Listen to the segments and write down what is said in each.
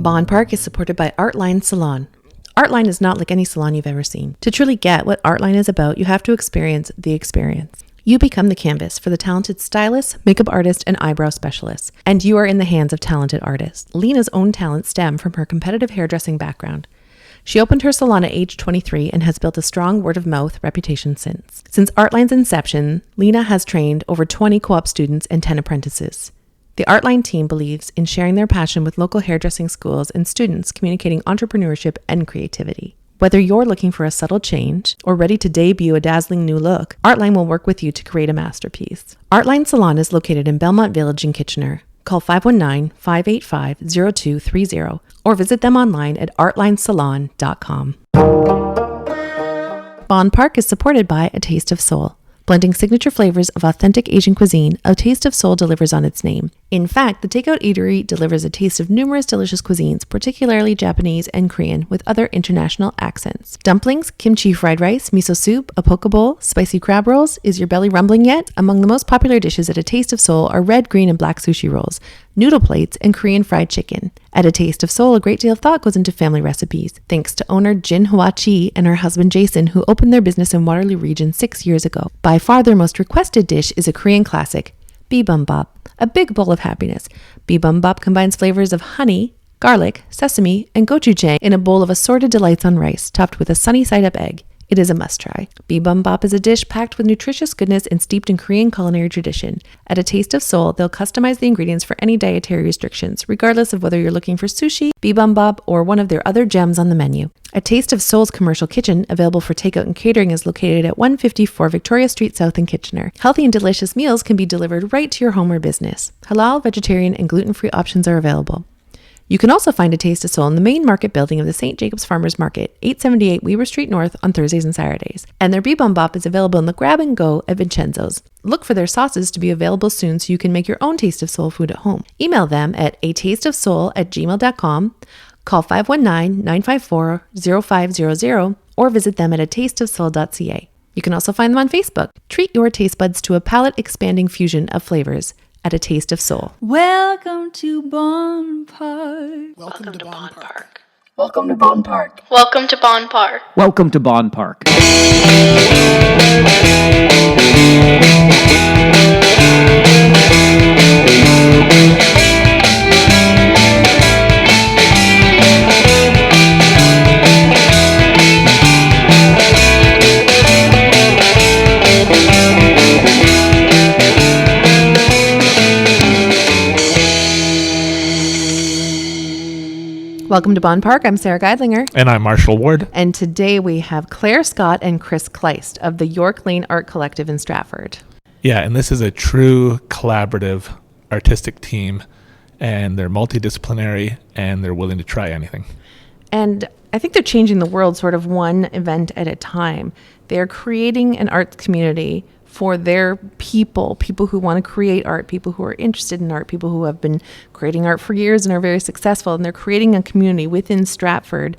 Bonn Park is supported by Artline Salon. Artline is not like any salon you've ever seen. To truly get what Artline is about, you have to experience the experience. You become the canvas for the talented stylists, makeup artists, and eyebrow specialists, and you are in the hands of talented artists. Lena's own talents stem from her competitive hairdressing background. She opened her salon at age 23 and has built a strong word-of-mouth reputation since. Since Artline's inception, Lena has trained over 20 co-op students and 10 apprentices. The Artline team believes in sharing their passion with local hairdressing schools and students communicating entrepreneurship and creativity. Whether you're looking for a subtle change or ready to debut a dazzling new look, Artline will work with you to create a masterpiece. Artline Salon is located in Belmont Village in Kitchener. Call 519-585-0230 or visit them online at artlinesalon.com. Bonn Park is supported by A Taste of Soul. Blending signature flavors of authentic Asian cuisine, A Taste of Soul delivers on its name. In fact, the takeout eatery delivers a taste of numerous delicious cuisines, particularly Japanese and Korean, with other international accents. Dumplings, kimchi fried rice, miso soup, a poke bowl, spicy crab rolls. Is your belly rumbling yet? Among the most popular dishes at A Taste of Soul are red, green, and black sushi rolls, noodle plates, and Korean fried chicken. At A Taste of Soul, a great deal of thought goes into family recipes, thanks to owner Jin Hwa-chi and her husband Jason, who opened their business in Waterloo Region 6 years ago. By far their most requested dish is a Korean classic, bibimbap, a big bowl of happiness. Bibimbap combines flavors of honey, garlic, sesame, and gochujang in a bowl of assorted delights on rice, topped with a sunny side-up egg. It is a must-try. Bibimbap is a dish packed with nutritious goodness and steeped in Korean culinary tradition. At A Taste of Soul, they'll customize the ingredients for any dietary restrictions, regardless of whether you're looking for sushi, bibimbap, or one of their other gems on the menu. A Taste of Soul's commercial kitchen, available for takeout and catering, is located at 154 Victoria Street South in Kitchener. Healthy and delicious meals can be delivered right to your home or business. Halal, vegetarian, and gluten-free options are available. You can also find A Taste of Soul in the main market building of the St. Jacobs Farmers Market, 878 Weaver Street North on Thursdays and Saturdays. And their bibimbap is available in the Grab and Go at Vincenzo's. Look for their sauces to be available soon so you can make your own Taste of Soul food at home. Email them at atasteofsoul@gmail.com, call 519-954-0500, or visit them at atasteofsoul.ca. You can also find them on Facebook. Treat your taste buds to a palate-expanding fusion of flavors at A Taste of Soul. Welcome to Bonn Park. Welcome to Bonn Park. Welcome to Bonn Park. Welcome to Bonn Park. Welcome to Bonn Park. Welcome to Bonn Park. I'm Sara Geidlinger. And I'm Marshall Ward. And today we have Claire Scott and Kris Kleist of the York Lane Art Collective in Stratford. Yeah, and this is a true collaborative artistic team, and they're multidisciplinary, and they're willing to try anything. And I think they're changing the world sort of one event at a time. They're creating an arts community for their people who want to create art, people who are interested in art, people who have been creating art for years and are very successful. And they're creating a community within Stratford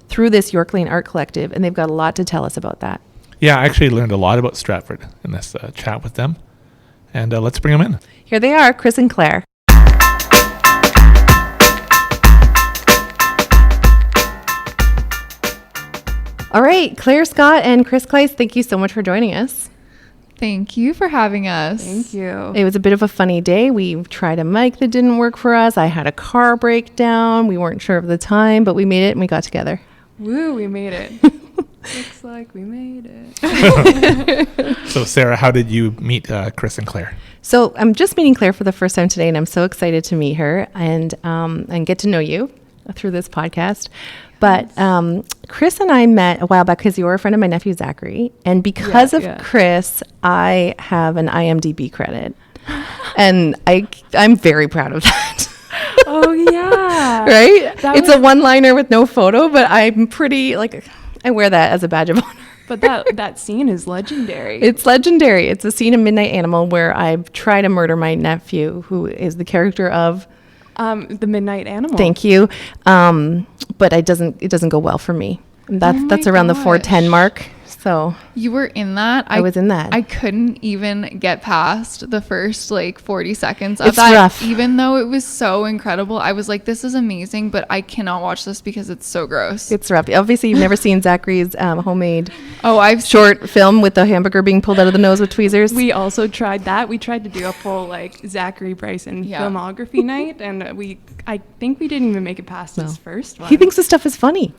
through this York Lane Art Collective. And they've got a lot to tell us about that. Yeah, I actually learned a lot about Stratford in this chat with them. And let's bring them in. Here they are, Kris and Claire. All right, Claire Scott and Kris Kleist, thank you so much for joining us. Thank you for having us. Thank you. It was a bit of a funny day. We tried a mic that didn't work for us. I had a car breakdown. We weren't sure of the time, but we made it and we got together. Woo, we made it. Looks like we made it. So, Sara, how did you meet Kris and Claire? So I'm just meeting Claire for the first time today, and I'm so excited to meet her and get to know you through this podcast. But Kris and I met a while back because you were a friend of my nephew, Zachary. And because of Kris, I have an IMDb credit. And I'm very proud of that. Oh, yeah. Right? It's a one-liner with no photo, but I'm pretty, I wear that as a badge of honor. But that scene is legendary. It's legendary. It's a scene in Midnight Animal where I try to murder my nephew, who is the character of... the Midnight Animal. Thank you. But it doesn't go well for me. That's around the 410 mark. So You were in that? I was in that. I couldn't even get past the first like 40 seconds of It's that. rough. Even though it was so incredible, I was like, this is amazing, but I cannot watch this because it's so gross. It's rough. Obviously, you've never seen Zachary's homemade Oh, I've short film with the hamburger being pulled out of the nose with tweezers. We also tried that. We tried to do a full like Zachary Bryson filmography night, and I think we didn't even make it past his first one. He thinks this stuff is funny.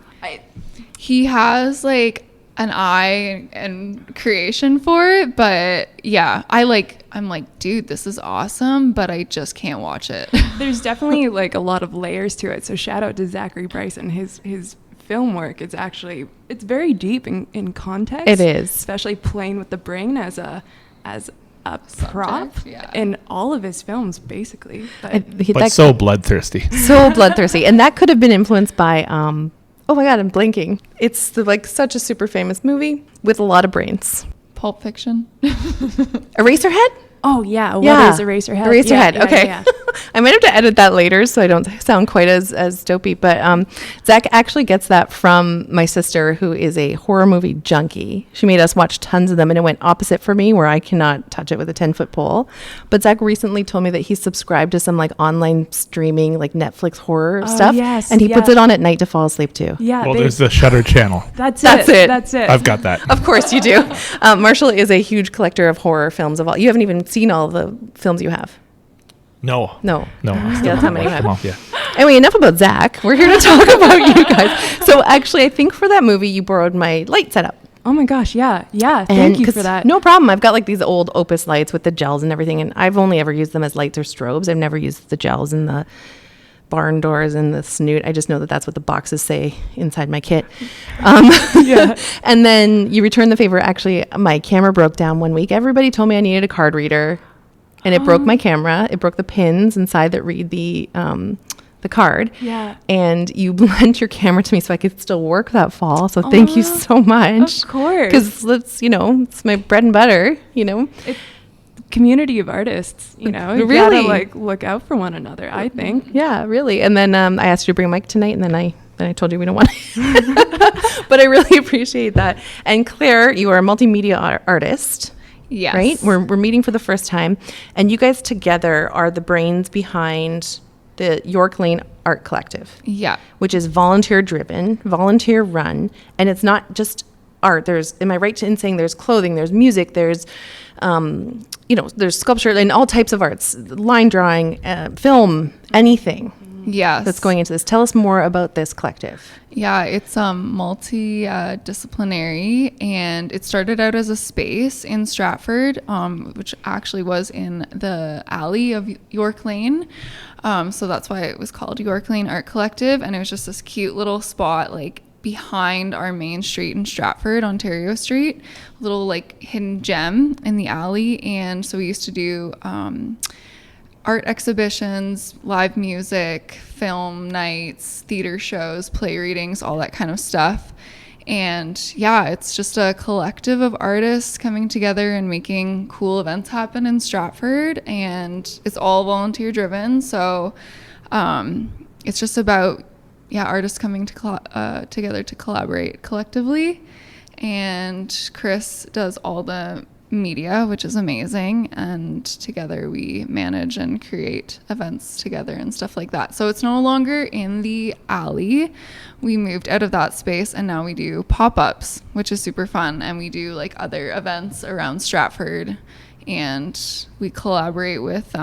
He has like an eye and creation for it, but yeah, I'm like, dude, this is awesome, but I just can't watch it. There's definitely like a lot of layers to it. So shout out to Zachary Bryson. His film work is actually, it's very deep in context. It is. Especially playing with the brain as a prop yeah. in all of his films, basically. But so bloodthirsty. So bloodthirsty. And that could have been influenced by, oh my God, I'm blanking. It's like such a super famous movie with a lot of brains. Pulp Fiction. Eraserhead? Oh yeah, what is Eraserhead? Eraserhead. Yeah, Okay. yeah. I might have to edit that later so I don't sound quite as dopey. But Zach actually gets that from my sister, who is a horror movie junkie. She made us watch tons of them, and it went opposite for me, where I cannot touch it with a 10-foot pole. But Zach recently told me that he's subscribed to some like online streaming, like Netflix horror stuff, yes, and he puts yeah. it on at night to fall asleep to. Yeah, Well, there's the Shutter channel. That's it. it. That's it. I've got that. Of course you do. Marshall is a huge collector of horror films. You haven't even seen all the films you have. No. No. I still that's how many haven't you watched them have. all. Yeah. Anyway, enough about Zach. We're here to talk about you guys. So actually, I think for that movie, you borrowed my light setup. Oh my gosh, yeah. And Thank you 'cause for that. No problem. I've got like these old Opus lights with the gels and everything, and I've only ever used them as lights or strobes. I've never used the gels and the barn doors and the snoot. I just know that that's what the boxes say inside my kit. Yeah. And then you returned the favor. Actually, my camera broke down one week. Everybody told me I needed a card reader, and it broke my camera. It broke the pins inside that read the card. Yeah. And you lent your camera to me so I could still work that fall. So thank you so much. Of course. Because it's my bread and butter, Community of artists, you Really? gotta like look out for one another, I think. Yeah, really. And then I asked you to bring a mic tonight, and then I told you we don't want it. But I really appreciate that. And Claire, you are a multimedia artist. Yes. Right? We're meeting for the first time. And you guys together are the brains behind the York Lane Art Collective. Yeah. Which is volunteer driven, volunteer run. And it's not just art. Am I right in saying there's clothing, there's music, there's there's sculpture and all types of arts, line drawing, film, anything Yes. that's going into this. Tell us more about this collective. Yeah, it's multi-disciplinary, and it started out as a space in Stratford, which actually was in the alley of York Lane. So that's why it was called York Lane Art Collective, and it was just this cute little spot like behind our main street in Stratford, Ontario Street, a little like hidden gem in the alley. And so we used to do art exhibitions, live music, film nights, theater shows, play readings, all that kind of stuff. And yeah, it's just a collective of artists coming together and making cool events happen in Stratford, and it's all volunteer driven. So it's just about artists coming together to collaborate collectively. And Kris does all the media, which is amazing, and together we manage and create events together and stuff like that. So it's no longer in the alley. We moved out of that space, and now we do pop-ups, which is super fun, and we do like other events around Stratford, and we collaborate with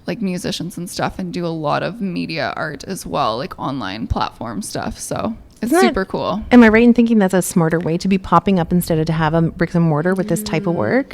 like musicians and stuff, and do a lot of media art as well, like online platform stuff. So it's super cool. Am I right in thinking that's a smarter way to be popping up instead of to have a bricks and mortar with this type of work?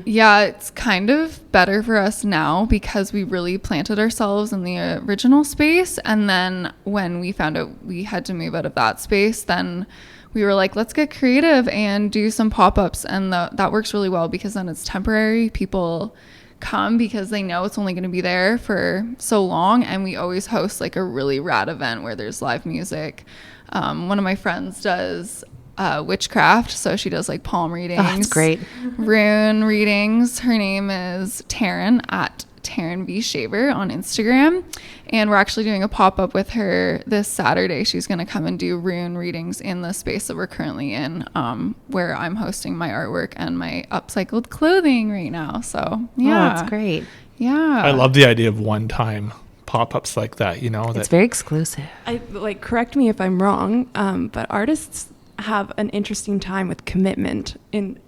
Yeah, it's kind of better for us now because we really planted ourselves in the original space. And then when we found out we had to move out of that space, then we were like, let's get creative and do some pop-ups. And that works really well because then it's temporary. People come because they know it's only going to be there for so long. And we always host like a really rad event where there's live music. One of my friends does witchcraft, so she does like palm readings. Oh, that's great. Rune readings. Her name is Taryn at Taryn V. Shaver on Instagram. And we're actually doing a pop-up with her this Saturday. She's going to come and do rune readings in the space that we're currently in, where I'm hosting my artwork and my upcycled clothing right now. So, yeah. Oh, that's great. Yeah. I love the idea of one-time pop-ups like that, you know. It's that very exclusive. Correct me if I'm wrong, but artists have an interesting time with commitment in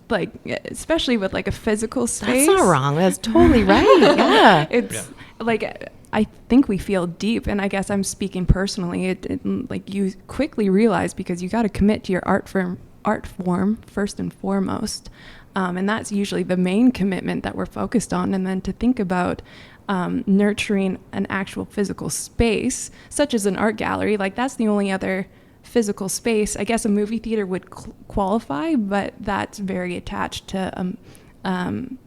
especially with a physical space. That's not wrong. That's totally right. Yeah. It's I think we feel deep, and I guess I'm speaking personally. You quickly realize, because you got to commit to your art form first and foremost, and that's usually the main commitment that we're focused on. And then to think about nurturing an actual physical space, such as an art gallery, that's the only other physical space. I guess a movie theater would qualify, but that's very attached to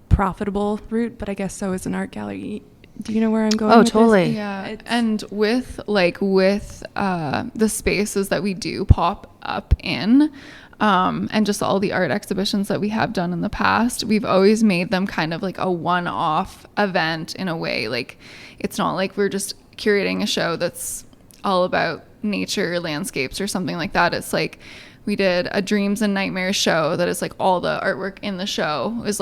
profitable route. But I guess so is an art gallery. Do you know where I'm going? Oh, with totally. This? Yeah. And with the spaces that we do pop up in, and just all the art exhibitions that we have done in the past, we've always made them kind of a one-off event in a way. It's not like we're just curating a show that's all about nature, landscapes, or something like that. It's we did a dreams and nightmares show that is all the artwork in the show is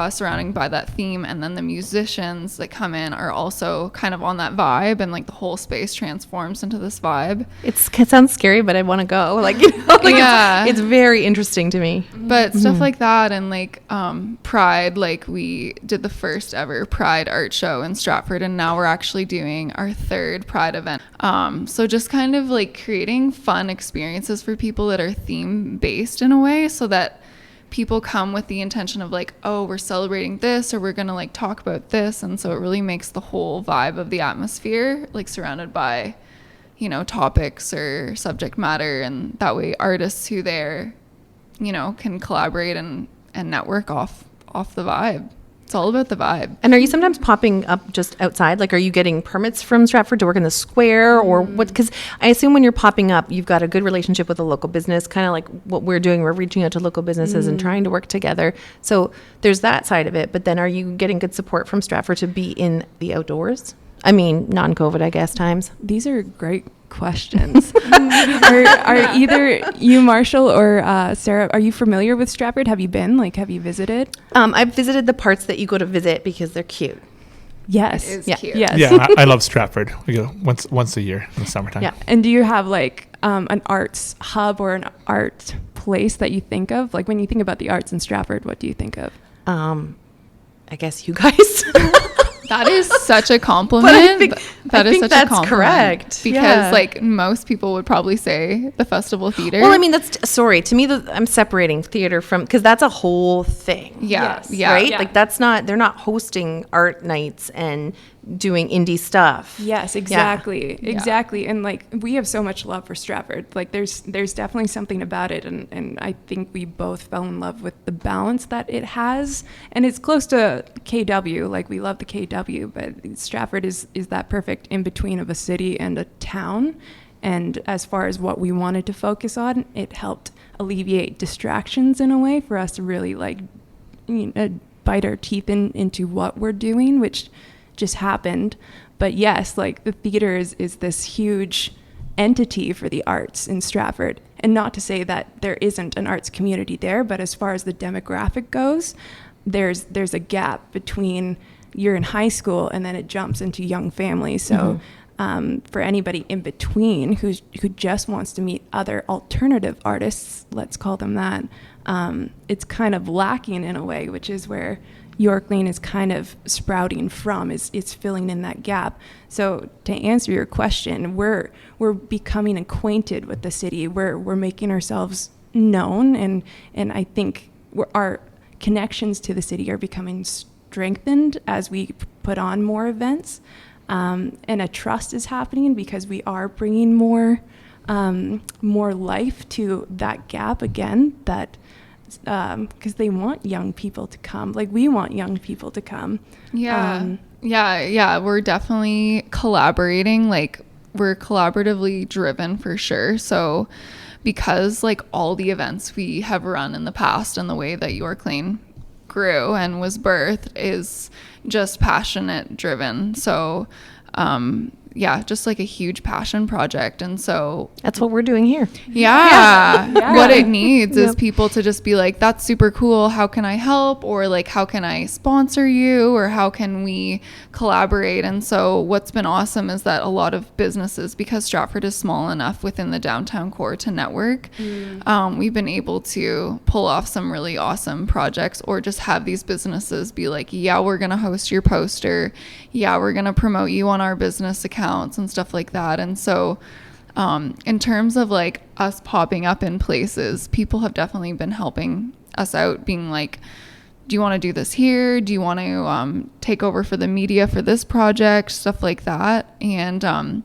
surrounding by that theme, and then the musicians that come in are also kind of on that vibe, and the whole space transforms into this vibe. It sounds scary, but I want to go. Yeah. It's very interesting to me. But stuff like that, and Pride, we did the first ever Pride art show in Stratford, and now we're actually doing our third Pride event. So just kind of creating fun experiences for people that are theme based in a way, so that people come with the intention of we're celebrating this, or we're going to talk about this. And so it really makes the whole vibe of the atmosphere surrounded by, topics or subject matter. And that way artists who there, can collaborate and network off the vibe. It's all about the vibe. And are you sometimes popping up just outside? Are you getting permits from Stratford to work in the square, or what? Because I assume when you're popping up, you've got a good relationship with a local business, kind of like what we're doing. We're reaching out to local businesses and trying to work together. So there's that side of it. But then are you getting good support from Stratford to be in the outdoors? I mean, non-COVID, I guess, times. These are great questions. are either you, Marshall, or Sarah, are you familiar with Stratford? Have you been? Have you visited? I've visited the parts that you go to visit because they're cute. Yes. It is Yeah. cute. Yes. Yeah, I love Stratford. We go once a year in the summertime. Yeah. And do you have an arts hub or an art place that you think of? When you think about the arts in Stratford, what do you think of? I guess you guys. That is such a compliment. I think that's correct. Because most people would probably say the Festival Theater. Well, I mean, to me, I'm separating theater from, because that's a whole thing. Yeah. Yes. Yeah. Right? Yeah. They're not hosting art nights and doing indie stuff. Yes, exactly. Exactly. And we have so much love for Stratford. There's definitely something about it, and I think we both fell in love with the balance that it has. And it's close to KW. We love the KW, but Stratford is that perfect in between of a city and a town. And as far as what we wanted to focus on, it helped alleviate distractions in a way for us to really bite our teeth into what we're doing, which just happened. But yes, the theater is this huge entity for the arts in Stratford. And not to say that there isn't an arts community there, but as far as the demographic goes, there's a gap between you're in high school and then it jumps into young families. So for anybody in between who just wants to meet other alternative artists, let's call them that, it's kind of lacking in a way, which is where York Lane is kind of sprouting from, it's filling in that gap. So to answer your question, we're becoming acquainted with the city. We're making ourselves known, and I think our connections to the city are becoming strengthened as we put on more events, and a trust is happening because we are bringing more life to that gap again. That because they want young people to come, we want young people to come. We're definitely collaborating. We're collaboratively driven for sure. So because all the events we have run in the past and the way that York Lane grew and was birthed is just passionate driven. So yeah, just like a huge passion project. And so That's what we're doing here. what it needs is Yep. people to just be like, that's super cool. How can I help? Or like, how can I sponsor you? Or how can we collaborate? And so what's been awesome is that a lot of businesses, because Stratford is small enough within the downtown core to network, we've been able to pull off some really awesome projects, or just have these businesses be like, yeah, we're going to host your poster. Yeah, we're going to promote you on our business accounts and stuff like that. And so in terms of like us popping up in places, people have definitely been helping us out, being like, do you want to do this here? Do you want to take over for the media for this project? Stuff like that. And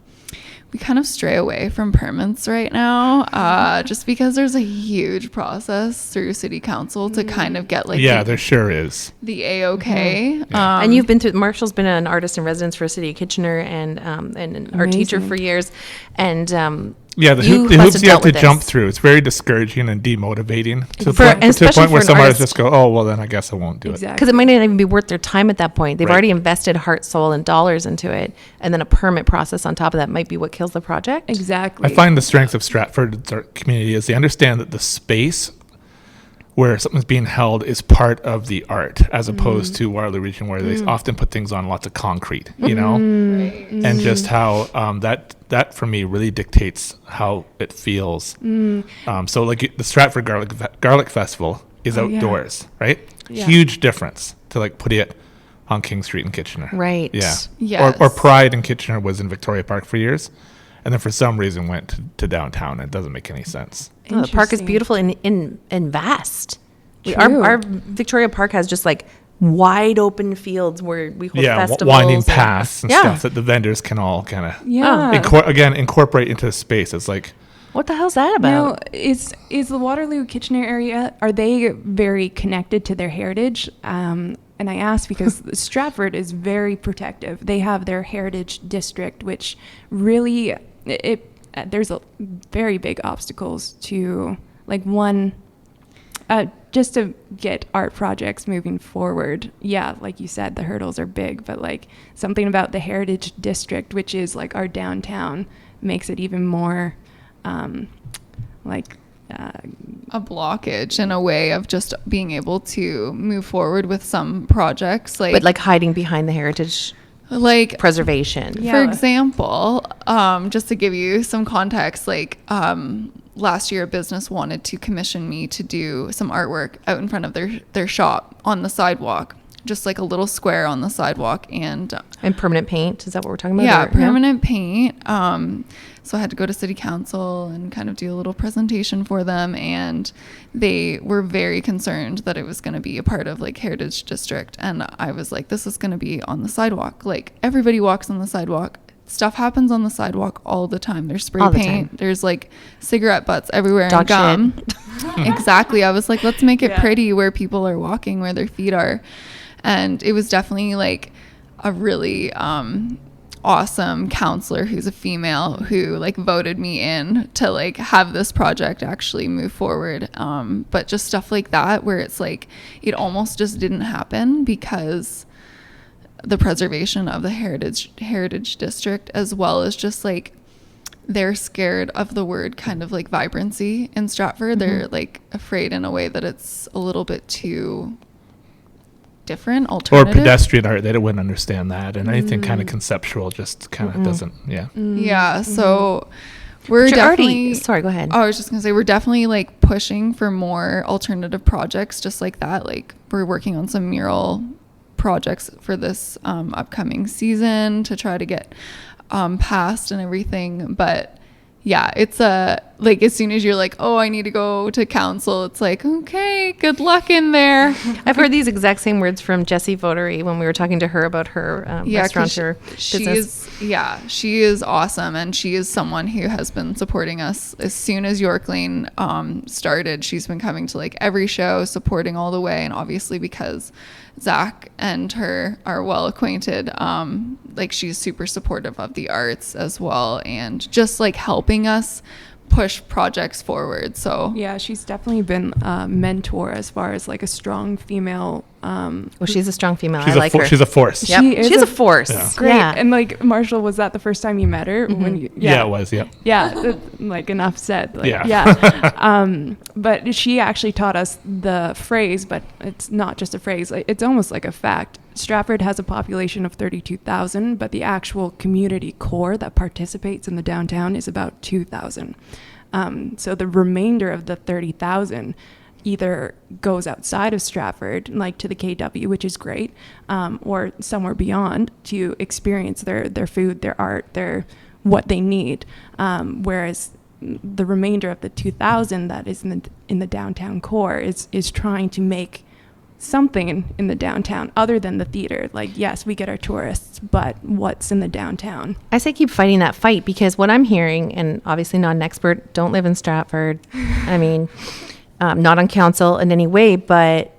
we kind of stray away from permits right now, just because there's a huge process through city council to kind of get like there sure is. the A-OK. And you've been through, Marshall's been an artist in residence for City of Kitchener and an art teacher for years. And Yeah, the you hoops must you have have dealt to with jump this. through. It's very discouraging and demotivating to the For- point, and to the especially point where for an some artists artist. just go, oh, well, then I guess I won't do it. Exactly. because it might not even be worth their time at that point. They've Right. already invested heart, soul, and dollars into it. And then a permit process on top of that might be what kills the project. Exactly. I find the strength of Stratford's art community is they understand that the space where something's being held is part of the art, as opposed to Waterloo Region, where they often put things on lots of concrete, you know, and just how that for me really dictates how it feels. So like the Stratford Garlic Festival is outdoors, right? Yeah. Huge difference to like putting it on King Street in Kitchener. Right. Yeah. Yes. Or Pride in Kitchener was in Victoria Park for years, and then for some reason went to downtown. It doesn't make any sense. Oh, the park is Interesting. beautiful and vast. True. Our Victoria Park has just like wide open fields where we hold festivals. Winding and- paths and Yeah. stuff that the vendors can all kind of Yeah. incorporate into the space. It's like, What the hell's that Now, about? is the Waterloo Kitchener area, are they very connected to their heritage? And I ask because Stratford is very protective. They have their heritage district, which really there's a very big obstacles to like just to get art projects moving forward. Yeah, like you said, the hurdles are big, but like something about the heritage district, which is like our downtown, makes it even more a blockage in a way of just being able to move forward with some projects, But like hiding behind the heritage like preservation. Yeah. for example, just to give you some context, like last year a business wanted to commission me to do some artwork out in front of their shop on the sidewalk, just like a little square on the sidewalk. And permanent paint. Is that what we're talking about? yeah, Or- permanent paint. So I had to go to city council and kind of do a little presentation for them, and they were very concerned that it was going to be a part of like heritage district. And I was like, this is going to be on the sidewalk. Like everybody walks on the sidewalk. Stuff happens on the sidewalk all the time. There's spray All the paint. time. There's like cigarette butts everywhere Dog and gum. Exactly. I was like, let's make it Yeah. pretty where people are walking, where their feet are. And it was definitely like a really awesome counselor who's a female who like voted me in to like have this project actually move forward. But just stuff like that where it's like it almost just didn't happen because the preservation of the heritage district, as well as just like they're scared of the word kind of like vibrancy in Stratford. They're like afraid in a way that it's a little bit too different, or alternative. pedestrian art. They wouldn't understand that, and anything kind of conceptual just kind of doesn't. Yeah. Yeah, so we're But you're already- definitely sorry, go ahead. Oh, I was just gonna say we're definitely like pushing for more alternative projects just like that. Like we're working on some mural projects for this upcoming season to try to get passed and everything. But yeah, it's like as soon as you're like, oh, I need to go to council, it's like, okay, good luck in there. I've heard these exact same words from Jessie Votery when we were talking to her about her 'cause restaurateur she business. she is awesome, and she is someone who has been supporting us as soon as York Lane started. She's been coming to like every show, supporting all the way, and obviously because Zach and her are well acquainted, like she's super supportive of the arts as well, and just like helping us push projects forward. So Yeah, she's definitely been a mentor as far as like a strong female. Well, she's a strong female. She's I like her. She's a force. Yep. She is She's a- a force. Yeah. Great. Yeah. And like Marshall, was that the first time you met her? When you, Yeah, it was. Yeah. Yeah, like enough said. Like, Yeah. yeah. But she actually taught us the phrase, but it's not just a phrase. Like, it's almost like a fact. Stratford has a population of 32,000, but the actual community core that participates in the downtown is about 2,000. So the remainder of the 30,000 either goes outside of Stratford, like to the KW, which is great, or somewhere beyond to experience their food, their art, their what they need. Whereas the remainder of the 2,000 that is in the downtown core is trying to make something in the downtown other than the theater. Like, yes, we get our tourists, but what's in the downtown? I say keep fighting that fight, because what I'm hearing, and obviously not an expert, don't live in Stratford. I mean, not on council in any way, but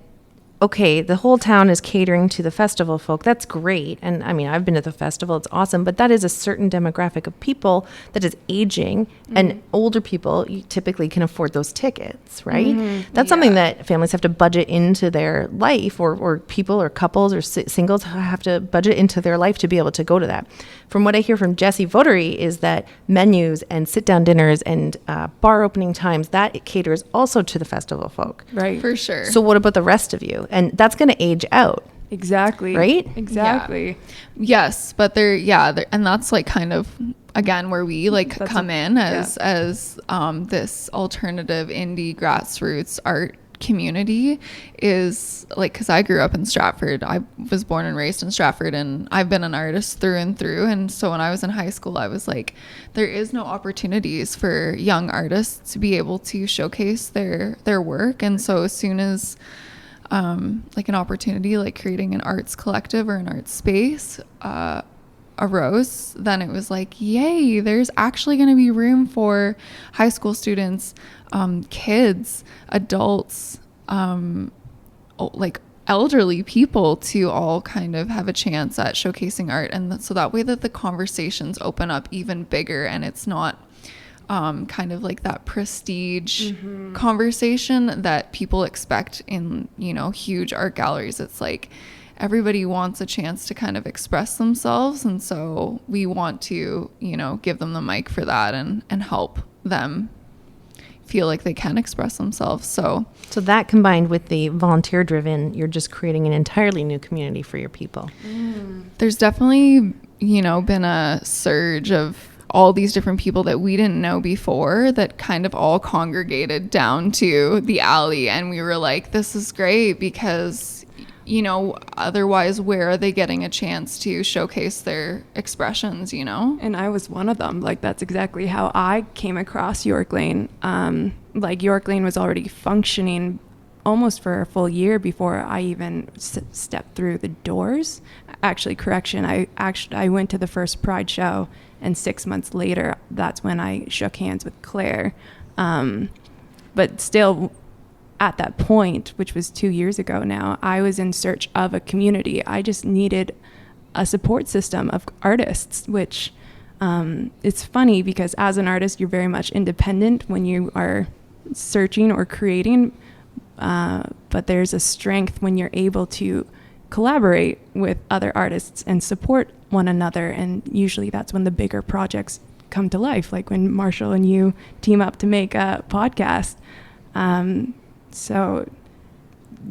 okay, the whole town is catering to the festival folk. That's great. And I mean, I've been to the festival. It's awesome. But that is a certain demographic of people that is aging, and older people you typically can afford those tickets, right? That's something that families have to budget into their life, or people or couples or singles have to budget into their life to be able to go to that. From what I hear from Jesse Votary is that menus and sit-down dinners and bar opening times, that it caters also to the festival folk. Right. for sure. So what about the rest of you? And that's going to age out. Exactly. Right? Exactly. Yes, but and that's like kind of again where we like That's come a- in as yeah. this alternative indie grassroots art community is like, because I grew up in Stratford. I was born and raised in Stratford, and I've been an artist through and through. And so when I was in high school, I was like, there is no opportunities for young artists to be able to showcase their work. And so as soon as like an opportunity like creating an arts collective or an arts space arose, then it was like, yay, there's actually going to be room for high school students, kids, adults, like elderly people to all kind of have a chance at showcasing art. And so that way that the conversations open up even bigger, and it's not kind of like that prestige conversation that people expect in, huge art galleries. It's like everybody wants a chance to kind of express themselves. And so we want to, give them the mic for that and help them feel like they can express themselves. So that combined with the volunteer driven, you're just creating an entirely new community for your people. there's definitely, been a surge of all these different people that we didn't know before that kind of all congregated down to the alley. And we were like, this is great, because, otherwise where are they getting a chance to showcase their expressions, And I was one of them. Like, that's exactly how I came across York Lane. Like, York Lane was already functioning almost for a full year before I even stepped through the doors. Actually, correction, I went to the first Pride show, and 6 months later, that's when I shook hands with Claire. But still, at that point, which was 2 years ago now, I was in search of a community. I just needed a support system of artists, which it's funny because as an artist, you're very much independent when you are searching or creating, but there's a strength when you're able to collaborate with other artists and support one another. And usually that's when the bigger projects come to life, like when Marshall and you team up to make a podcast. So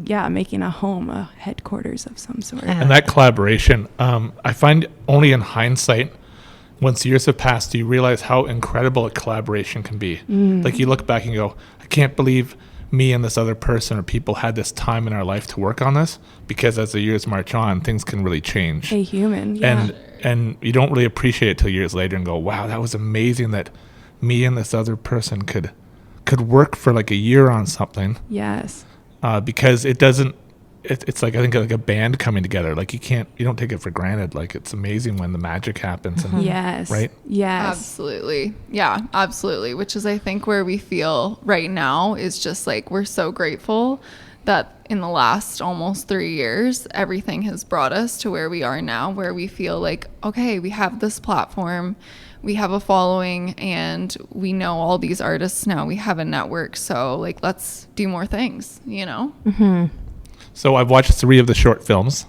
yeah, making a home, a headquarters of some sort. And that collaboration, I find only in hindsight, once years have passed, do you realize how incredible a collaboration can be. Like you look back and go, I can't believe me and this other person or people had this time in our life to work on this, because as the years march on, things can really change. A human, yeah. And you don't really appreciate it till years later and go, wow, that was amazing that me and this other person could work for like a year on something. Yes. Because it's like, I think like a band coming together. Like you don't take it for granted. Like it's amazing when the magic happens. And, Yes. Right? Yes. Absolutely. Yeah, absolutely. Which is, I think, where we feel right now is just like, we're so grateful that in the last almost 3 years, everything has brought us to where we are now, where we feel like, okay, we have this platform, we have a following, and we know all these artists now. We have a network, so like, let's do more things, you know? So I've watched 3 of the short films.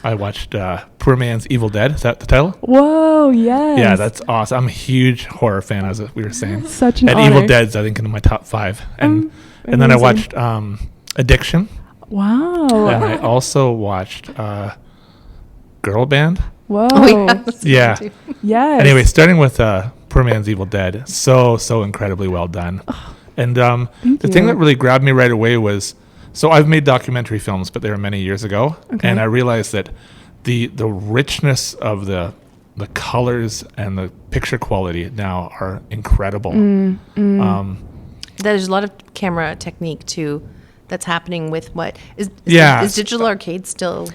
I watched Poor Man's Evil Dead. Is that the title? Whoa, yes. Yeah, that's awesome. I'm a huge horror fan, as we were saying. Such an and honor. Evil Dead's, I think, in my top 5. And then I watched Addiction. Wow. And I also watched Girl Band. Whoa. Yeah. Yes. Anyway, starting with Poor Man's Evil Dead. So incredibly well done. And the thing that really grabbed me right away was, so I've made documentary films, but they were many years ago. Okay. And I realized that the richness of the colors and the picture quality now are incredible. There's a lot of camera technique too that's happening with what is digital arcade still,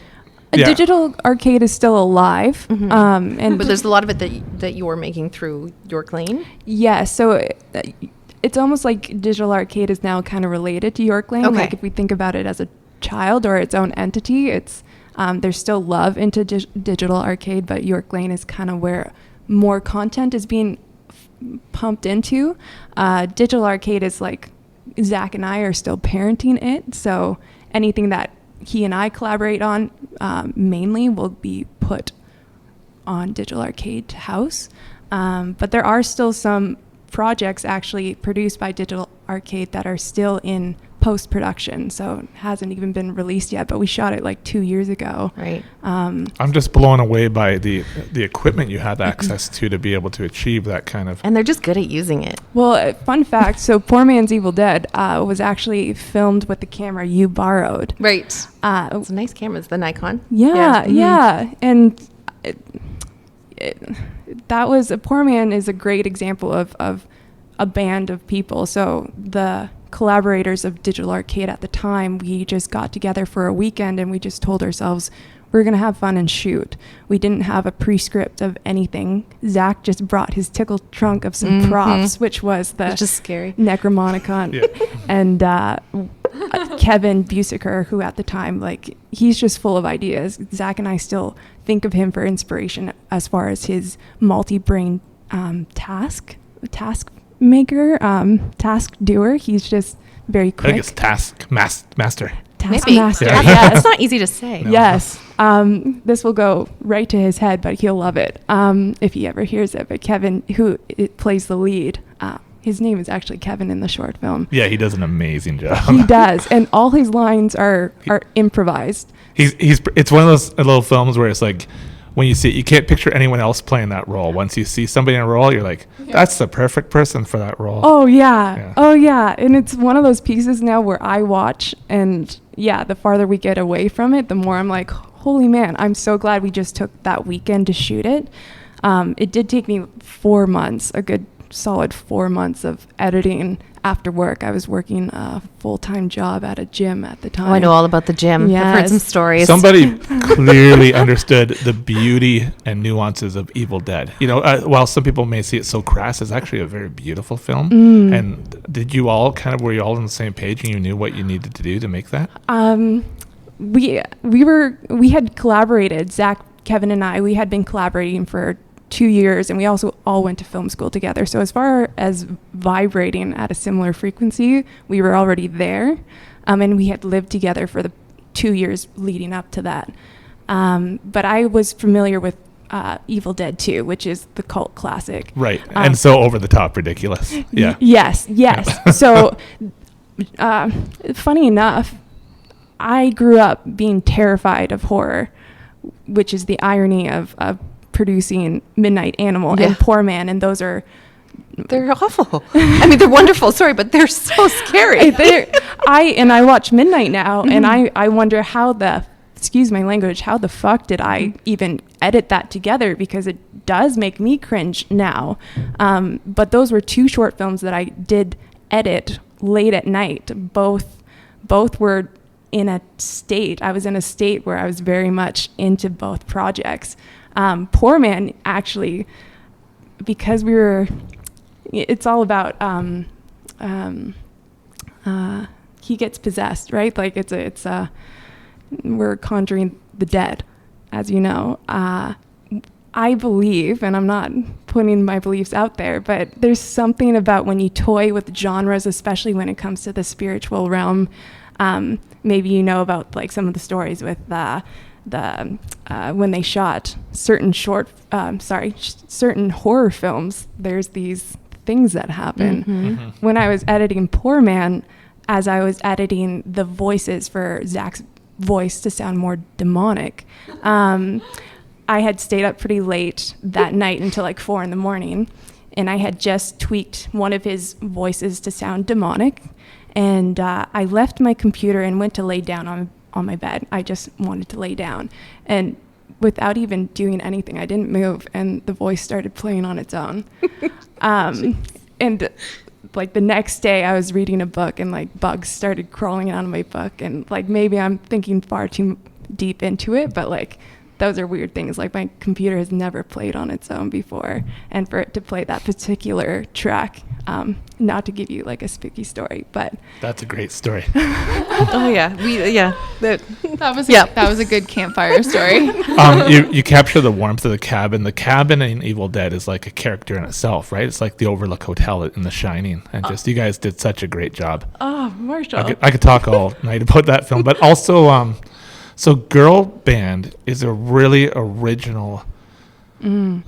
Yeah. Digital arcade is still alive. And but there's a lot of it that you're making through York Lane. yeah, so it's almost like digital arcade is now kind of related to York Lane. Okay. Like if we think about it as a child or its own entity, it's there's still love into digital arcade, but York Lane is kind of where more content is being pumped into. Digital arcade is like Zach and I are still parenting it, so anything that he and I collaborate on mainly will be put on Digital Arcade House. But there are still some projects actually produced by Digital Arcade that are still in post-production, so it hasn't even been released yet, but we shot it like 2 years ago. Right. I'm just blown away by the equipment you have access to be able to achieve that kind of. And they're just good at using it. Well, fun fact, so Poor Man's Evil Dead was actually filmed with the camera you borrowed. Right. It's a nice camera. It's the Nikon. Yeah. And that was, Poor Man is a great example of a band of people. So the collaborators of Digital Arcade at the time, we just got together for a weekend and we just told ourselves we're going to have fun and shoot. We didn't have a pre-script of anything. Zach just brought his tickle trunk of some props, which was the Which is scary. Necromonicon. And Kevin Busiker, who at the time, like, he's just full of ideas. Zach and I still think of him for inspiration as far as his multi-brain task doer. He's just very quick. I think it's Taskmaster. Maybe. Taskmaster. Yeah. That's not easy to say. No. Yes. This will go right to his head, but he'll love it if he ever hears it. But Kevin, who plays the lead, his name is actually Kevin in the short film. Yeah, he does an amazing job. He does, and all his lines are improvised. It's one of those little films where it's like, when you see it, you can't picture anyone else playing that role. Once you see somebody in a role, you're like, that's the perfect person for that role. Oh yeah. And it's one of those pieces now where I watch, and the farther we get away from it, the more I'm like, holy man, I'm so glad we just took that weekend to shoot it. It did take me 4 months, a good solid 4 months of editing after work. I was working a full-time job at a gym at the time. Oh, I know all about the gym. Yes. I've heard some stories. Somebody clearly understood the beauty and nuances of Evil Dead. You know, while some people may see it so crass, it's actually a very beautiful film. And did you all were you all on the same page and you knew what you needed to do to make that? We had collaborated, Zach, Kevin, and I. We had been collaborating for 2 years, and we also all went to film school together. So as far as vibrating at a similar frequency, we were already there, and we had lived together for the 2 years leading up to that. But I was familiar with Evil Dead 2, which is the cult classic. Right. And so over the top ridiculous. Yeah. Yes. So funny enough, I grew up being terrified of horror, which is the irony of producing Midnight Animal and Poor Man, and they're awful. I mean, they're wonderful. Sorry, but they're so scary. I watch Midnight now, and I wonder excuse my language, how the fuck did I even edit that together? Because it does make me cringe now. But those were 2 short films that I did edit late at night. Both were in a state. I was in a state where I was very much into both projects. Poor Man, actually, because it's all about he gets possessed, right? Like we're conjuring the dead, as you know. I believe, and I'm not putting my beliefs out there, but there's something about when you toy with genres, especially when it comes to the spiritual realm. Maybe you know about like some of the stories with when they shot certain certain horror films. There's these things that happen. When I was editing Poor Man, as I was editing the voices for Zach's voice to sound more demonic, I had stayed up pretty late that night until like 4 a.m, and I had just tweaked one of his voices to sound demonic, and I left my computer and went to lay down on my bed. I just wanted to lay down, and without even doing anything, I didn't move, and the voice started playing on its own. And like the next day I was reading a book, and like bugs started crawling out of my book, and like maybe I'm thinking far too deep into it, but like those are weird things. Like my computer has never played on its own before, and for it to play that particular track, not to give you like a spooky story, but That's a great story. Oh yeah, That was a good campfire story. You capture the warmth of the cabin. The cabin in Evil Dead is like a character in itself, right? It's like the Overlook Hotel in The Shining, and just you guys did such a great job. oh, Marshall. I could talk all night about that film, but also, so Girl Band is a really original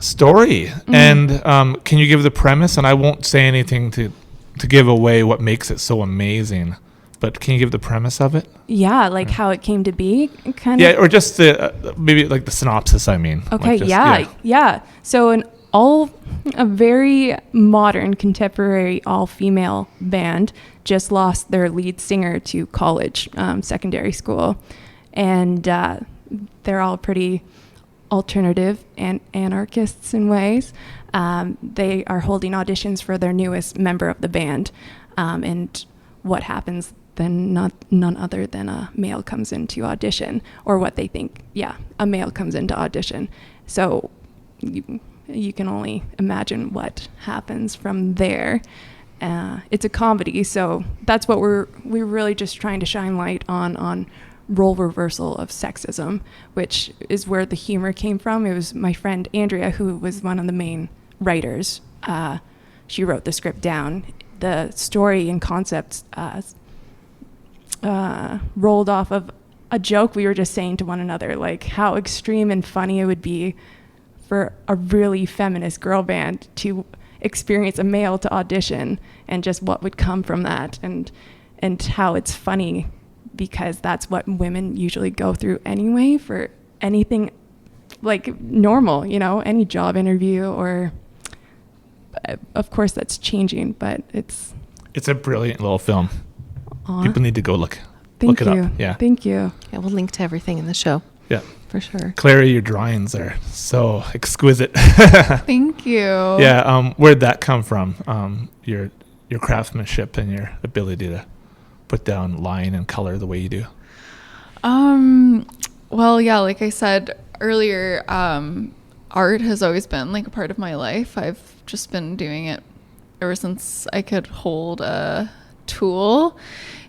story. And can you give the premise? And I won't say anything to give away what makes it so amazing, but can you give the premise of it? Yeah, like how it came to be, kind Yeah, of. or just the maybe like the synopsis. I mean. Okay, Like just, yeah. So a very modern, contemporary, all-female band just lost their lead singer to college, secondary school, and they're all pretty alternative and anarchists in ways. They are holding auditions for their newest member of the band, and what happens then? None other than a male comes into audition, or what they think. Yeah, a male comes into audition. So you can only imagine what happens from there. It's a comedy, so that's what we're really just trying to shine light on role reversal of sexism, which is where the humor came from. It was my friend Andrea, who was one of the main writers. She wrote the script down. The story and concepts rolled off of a joke we were just saying to one another, like how extreme and funny it would be for a really feminist girl band to experience a male to audition, and just what would come from that, and how it's funny because that's what women usually go through anyway for anything like normal, any job interview, or of course that's changing, but it's a brilliant little film. People need to go look Thank it you. up. Yeah. Thank you. Yeah, we'll link to everything in the show. Yeah. For sure. Clary, your drawings are so exquisite. Thank you. Yeah. Where'd that come from? Your craftsmanship and your ability to put down line and color the way you do. Well, yeah, like I said earlier, art has always been like a part of my life. I've just been doing it ever since I could hold a tool.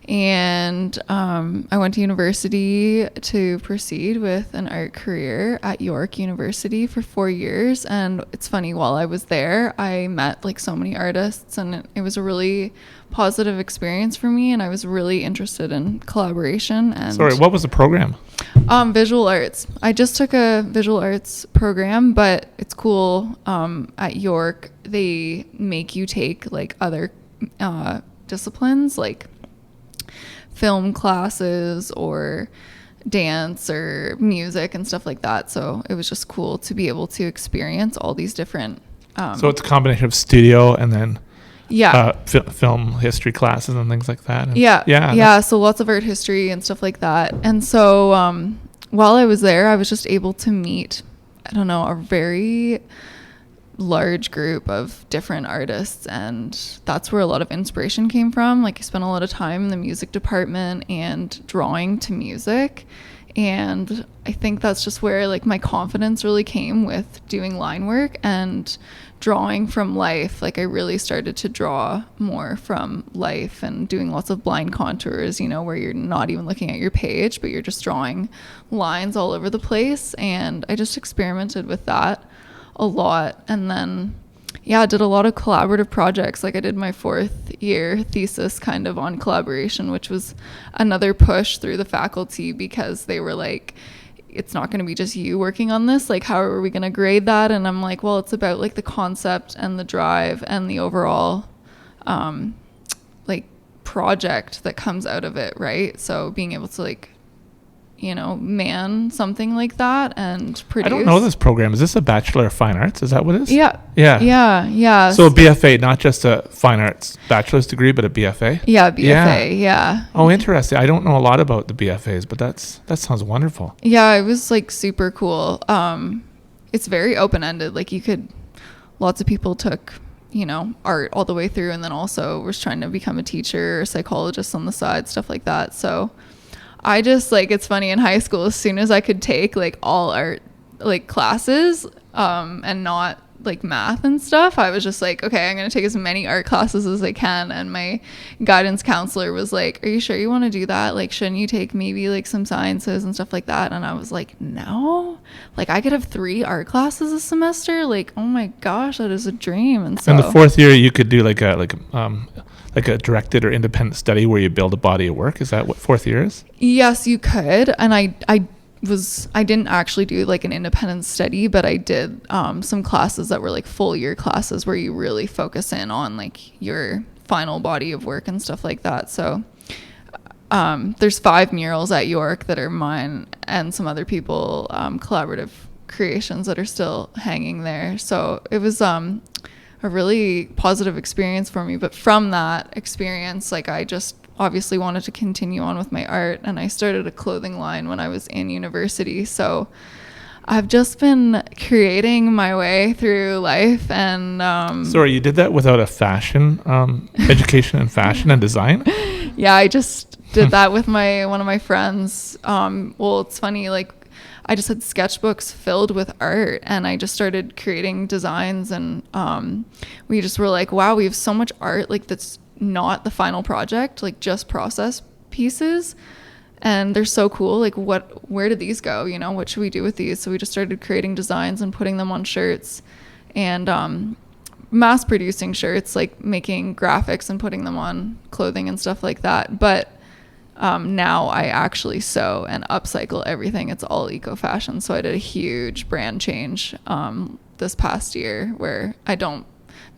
And I went to university to proceed with an art career at York University for 4 years. And it's funny, while I was there, I met like so many artists, and it was a really positive experience for me. And I was really interested in collaboration. And Sorry, what was the program? Visual arts. I just took a visual arts program, but it's cool. At York, they make you take like other disciplines, like film classes or dance or music and stuff like that. So it was just cool to be able to experience all these different So it's a combination of studio and then yeah film history classes and things like that. And yeah so lots of art history and stuff like that. And so while I was there, I was just able to meet, I don't know, a very large group of different artists, and that's where a lot of inspiration came from. Like I spent a lot of time in the music department and drawing to music, And I think that's just where like my confidence really came with doing line work and drawing from life. Like I really started to draw more from life and doing lots of blind contours, you know, where you're not even looking at your page, but you're just drawing lines all over the place. And I just experimented with that a lot. And then I did a lot of collaborative projects. Like I did my 4th year thesis kind of on collaboration, which was another push through the faculty, because they were like, it's not going to be just you working on this. Like, how are we going to grade that? And I'm like, well, it's about like the concept and the drive and the overall like project that comes out of it, right? So being able to like, you know, man something like that and produce. I don't know this program. Is this a Bachelor of Fine Arts? Is that what it is? Yeah. So a BFA, not just a fine arts bachelor's degree, but a BFA? Yeah, BFA, yeah. Oh, interesting. I don't know a lot about the BFAs, but that sounds wonderful. Yeah, it was like super cool. It's very open-ended. Like lots of people took, you know, art all the way through, and then also was trying to become a teacher or psychologist on the side, stuff like that. So I just like, it's funny, in high school, as soon as I could take like all art like classes and not like math and stuff, I was just like, okay, I'm going to take as many art classes as I can. And my guidance counselor was like, are you sure you want to do that? Like, shouldn't you take maybe like some sciences and stuff like that? And I was like, no, like I could have 3 art classes a semester. Like, oh my gosh, that is a dream. And so in the 4th year, you could do like a directed or independent study where you build a body of work. Is that what 4th year is? Yes, you could. And I didn't actually do like an independent study, but I did some classes that were like full year classes where you really focus in on like your final body of work and stuff like that. So there's 5 murals at York that are mine and some other people collaborative creations that are still hanging there. So it was a really positive experience for me. But from that experience, like I just obviously wanted to continue on with my art, and I started a clothing line when I was in university. So I've just been creating my way through life. And Sorry, you did that without a fashion education in fashion and design? Yeah, I just did that with one of my friends. Well, it's funny, like I just had sketchbooks filled with art, and I just started creating designs, and we just were like, wow, we have so much art like that's not the final project, like just process pieces, and they're so cool. Like where did these go? You know, what should we do with these? So we just started creating designs and putting them on shirts, and mass producing shirts, like making graphics and putting them on clothing and stuff like that. But now I actually sew and upcycle everything. It's all eco fashion. So I did a huge brand change this past year where I don't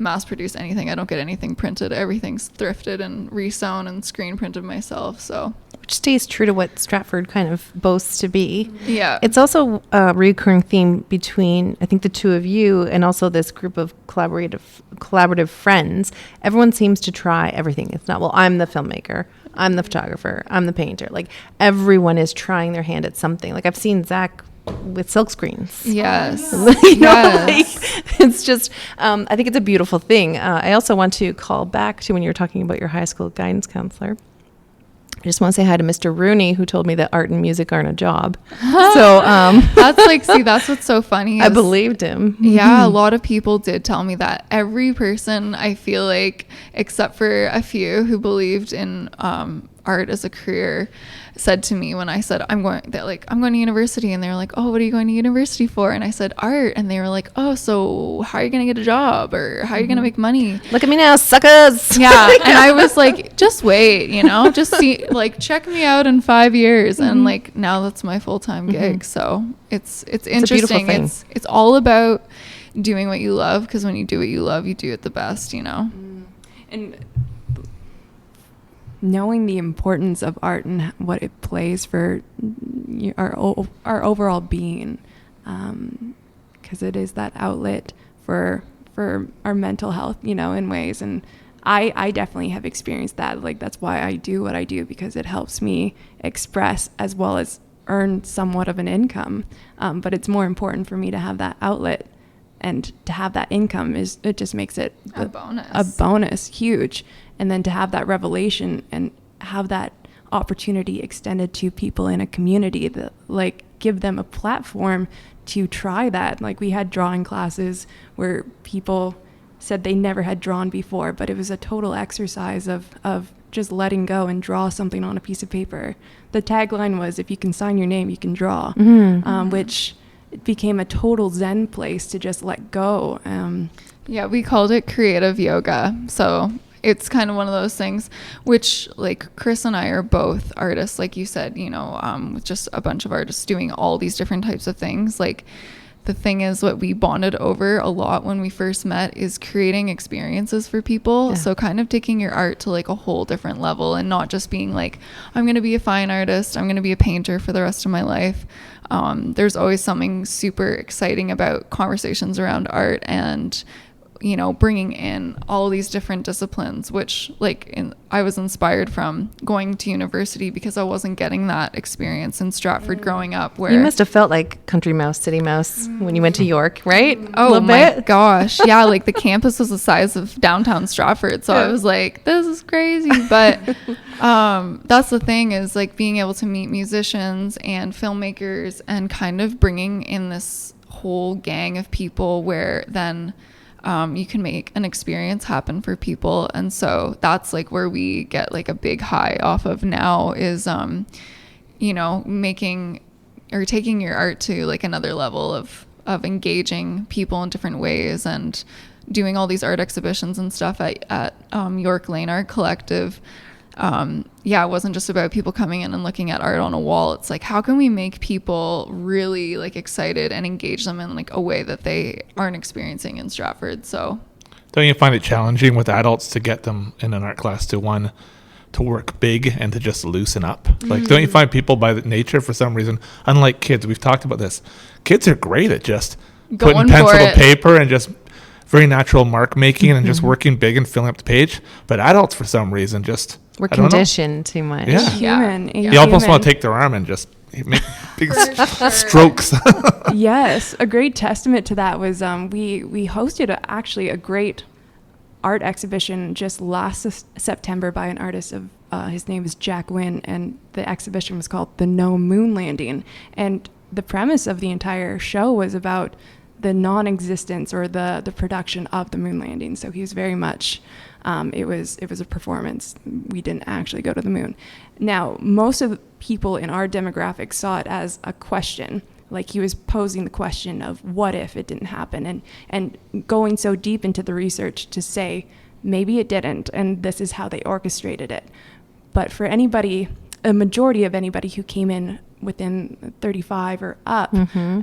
mass produce anything. I don't get anything printed. Everything's thrifted and resewn and screen printed myself. So Which stays true to what Stratford kind of boasts to be. yeah, It's also a recurring theme between, I think, the two of you and also this group of collaborative friends. Everyone seems to try everything. It's not, well, I'm the filmmaker, I'm the photographer, I'm the painter. Like everyone is trying their hand at something. Like I've seen Zach with silk screens. yes, You know, yes. like, it's just, I think it's a beautiful thing. I also want to call back to when you were talking about your high school guidance counselor. I just want to say hi to Mr. Rooney, who told me that art and music aren't a job. So That's like, see, that's what's so funny. I believed him. Yeah, a lot of people did tell me that. Every person, I feel like, except for a few who believed in art as a career, said to me when I said I'm going to university, and they were like, oh, what are you going to university for? And I said art, and they were like, oh, so how are you going to get a job, or how are you going to make money? Look at me now, suckers. Yeah. And I was like, just wait, you know, just see, like, check me out in 5 years. And like now that's my full-time gig. So it's interesting. thing. It's all about doing what you love, because when you do what you love, you do it the best, you know. And knowing the importance of art and what it plays for our overall being, because it is that outlet for our mental health, you know, in ways. And I definitely have experienced that. Like that's why I do what I do, because it helps me express as well as earn somewhat of an income. But it's more important for me to have that outlet, and to have that income it just makes it A bonus, huge. And then to have that revelation and have that opportunity extended to people in a community, that like give them a platform to try that. Like we had drawing classes where people said they never had drawn before, but it was a total exercise of just letting go and draw something on a piece of paper. The tagline was, if you can sign your name, you can draw, which became a total zen place to just let go. Yeah, we called it creative yoga. So it's kind of one of those things, which like Kris and I are both artists, like you said, you know, with just a bunch of artists doing all these different types of things. Like the thing is, what we bonded over a lot when we first met is creating experiences for people. So kind of taking your art to like a whole different level, and not just being like, I'm going to be a fine artist, I'm going to be a painter for the rest of my life. There's always something super exciting about conversations around art, and you know, bringing in all these different disciplines, which like I was inspired from going to university, because I wasn't getting that experience in Stratford growing up. Where You must have felt like country mouse, city mouse when you went to York, right? Oh my gosh. Yeah, like the campus was the size of downtown Stratford. So I was like, this is crazy. But that's the thing, is like being able to meet musicians and filmmakers and kind of bringing in this whole gang of people where then you can make an experience happen for people. And so that's like where we get like a big high off of now, is you know, making or taking your art to like another level of engaging people in different ways, and doing all these art exhibitions and stuff at York Lane Art Collective. Yeah, it wasn't just about people coming in and looking at art on a wall. It's like, how can we make people really like excited and engage them in like a way that they aren't experiencing in Stratford? So Don't you find it challenging with adults to get them in an art class to work big and to just loosen up? Like, don't you find people by nature, for some reason, unlike kids, we've talked about this, kids are great at just putting pencil to paper and just very natural mark making and just working big and filling up the page. But adults, for some reason, just we're conditioned too much. Yeah. You almost want to take their arm and just make big strokes. Yes, a great testament to that was we hosted a great art exhibition just last September by an artist of his name is Jack Wynn, and the exhibition was called The No Moon Landing. And the premise of the entire show was about the non-existence or the production of the moon landing. So he was very much it was a performance. We didn't actually go to the moon. Now, most of the people in our demographic saw it as a question. Like, he was posing the question of what if it didn't happen, and going so deep into the research to say maybe it didn't, and this is how they orchestrated it. But for anybody, a majority of anybody who came in within 35 or up,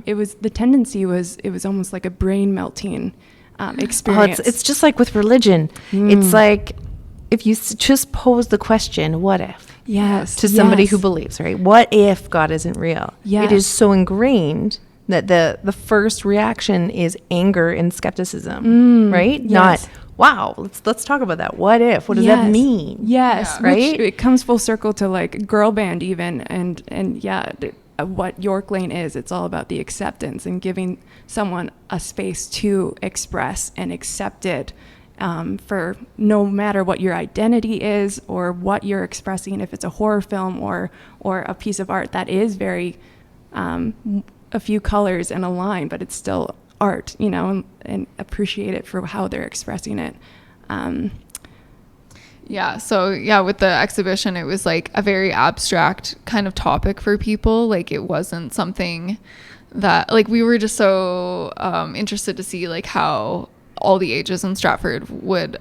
it was almost like a brain melting experience. It's just like with religion. It's like if you just pose the question, what if? Yes. To somebody who believes, right? What if God isn't real? Yes. It is so ingrained that the first reaction is anger and skepticism, right? Yes. Not, wow, let's talk about that. What if? What does that mean? Yes. Yeah. Right? Which it comes full circle to like girl band even, and yeah, what York Lane is, it's all about the acceptance and giving someone a space to express and accept it. For no matter what your identity is or what you're expressing, if it's a horror film or a piece of art that is very a few colors and a line, but it's still art, you know, and appreciate it for how they're expressing it. So with the exhibition, it was like a very abstract kind of topic for people. Like, it wasn't something that, like, we were just so interested to see like how all the ages in Stratford would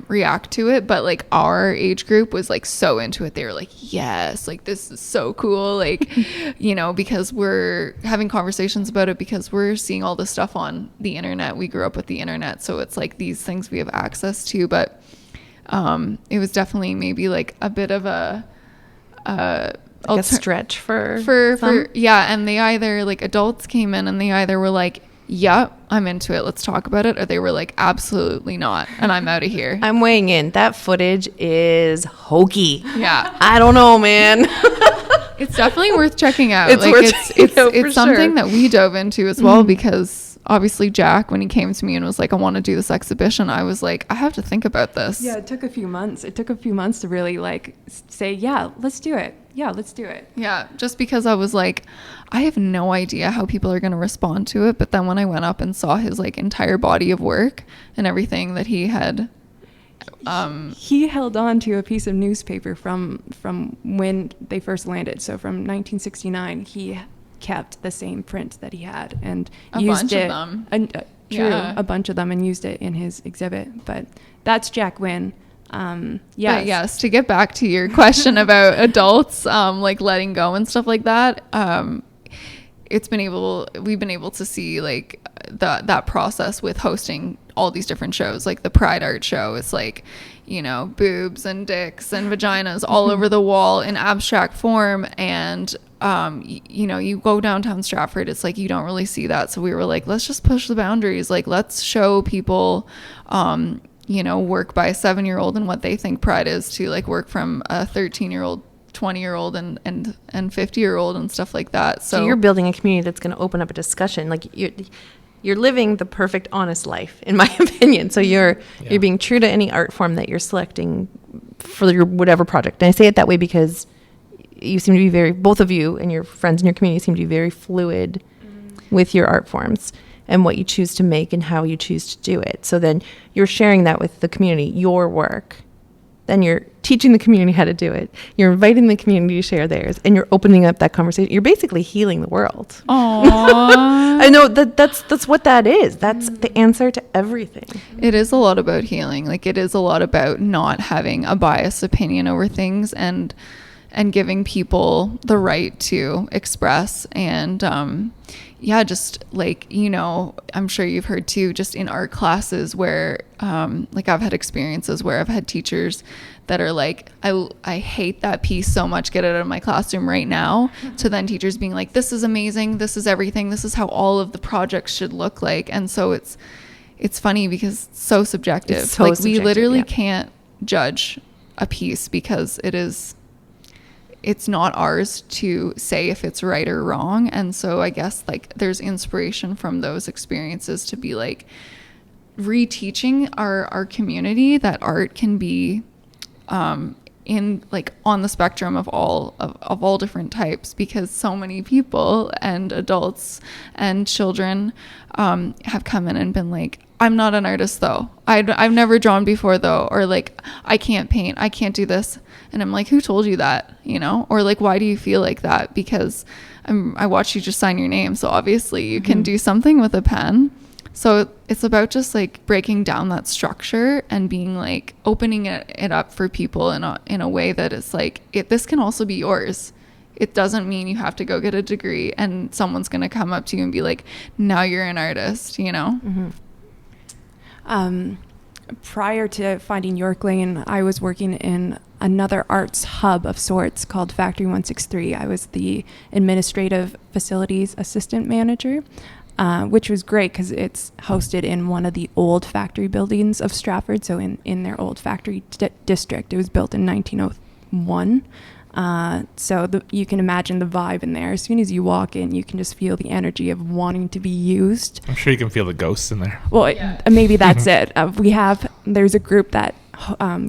react to it, but like our age group was like so into it. They were like, yes, like this is so cool, like you know, because we're having conversations about it, because we're seeing all this stuff on the internet. We grew up with the internet, so it's like these things we have access to. But it was definitely maybe like a bit of a stretch for and they either, like, adults came in and they either were like, yeah, I'm into it, let's talk about it, or they were like, absolutely not, and I'm out of here. I'm weighing in. That footage is hokey. Yeah. I don't know, man. It's definitely worth checking out. It's like, worth it's something that we dove into as well, because obviously Jack, when he came to me and was like, I want to do this exhibition, I was like, I have to think about this. Yeah, it took a few months. It took a few months to really like say, yeah, let's do it. Yeah, let's do it. Yeah, just because I was like, I have no idea how people are going to respond to it. But then when I went up and saw his like entire body of work and everything that he had, he held on to a piece of newspaper from when they first landed. So from 1969, he kept the same print that he had and used it. A bunch of them, and used it in his exhibit. But that's Jack Wynn. But yes, to get back to your question about adults, like letting go and stuff like that, we've been able to see like that process with hosting all these different shows. Like the Pride Art Show, it's like, you know, boobs and dicks and vaginas all over the wall in abstract form. And you know, you go downtown Stratford, it's like you don't really see that. So we were like, let's just push the boundaries. Like, let's show people you know, work by a 7-year-old and what they think pride is, to like work from a 13-year-old, 20-year-old and 50-year-old and stuff like that. So you're building a community that's going to open up a discussion. Like you're living the perfect, honest life, in my opinion. So you're being true to any art form that you're selecting for your whatever project. And I say it that way because you seem to be both of you and your friends in your community seem to be very fluid with your art forms and what you choose to make and how you choose to do it. So then you're sharing that with the community, your work. Then you're teaching the community how to do it. You're inviting the community to share theirs, and you're opening up that conversation. You're basically healing the world. Aww. I know that's what that is. That's the answer to everything. It is a lot about healing. Like, it is a lot about not having a biased opinion over things and giving people the right to express. And just like, you know, I'm sure you've heard too, just in art classes where like I've had experiences where I've had teachers that are like, I hate that piece so much, get it out of my classroom right now, to then teachers being like, this is amazing, this is everything, this is how all of the projects should look like. And so it's funny because it's so subjective. It's so like subjective, we literally can't judge a piece because it's not ours to say if it's right or wrong. And so I guess like there's inspiration from those experiences to be like reteaching our community that art can be in like on the spectrum of all different types, because so many people and adults and children have come in and been like, I'm not an artist though. I've never drawn before though. Or like, I can't paint, I can't do this. And I'm like, who told you that? You know? Or like, why do you feel like that? Because I watched you just sign your name. So obviously you can do something with a pen. So it's about just like breaking down that structure and being like opening it up for people in a way that it's like, this can also be yours. It doesn't mean you have to go get a degree and someone's going to come up to you and be like, now you're an artist, you know? Mm-hmm. Prior to finding York Lane, I was working in another arts hub of sorts called Factory 163. I was the administrative facilities assistant manager, which was great because it's hosted in one of the old factory buildings of Stratford, so in their old factory district. It was built in 1901. So you can imagine the vibe in there. As soon as you walk in, you can just feel the energy of wanting to be used. I'm sure you can feel the ghosts in there. Well, maybe that's it. There's a group that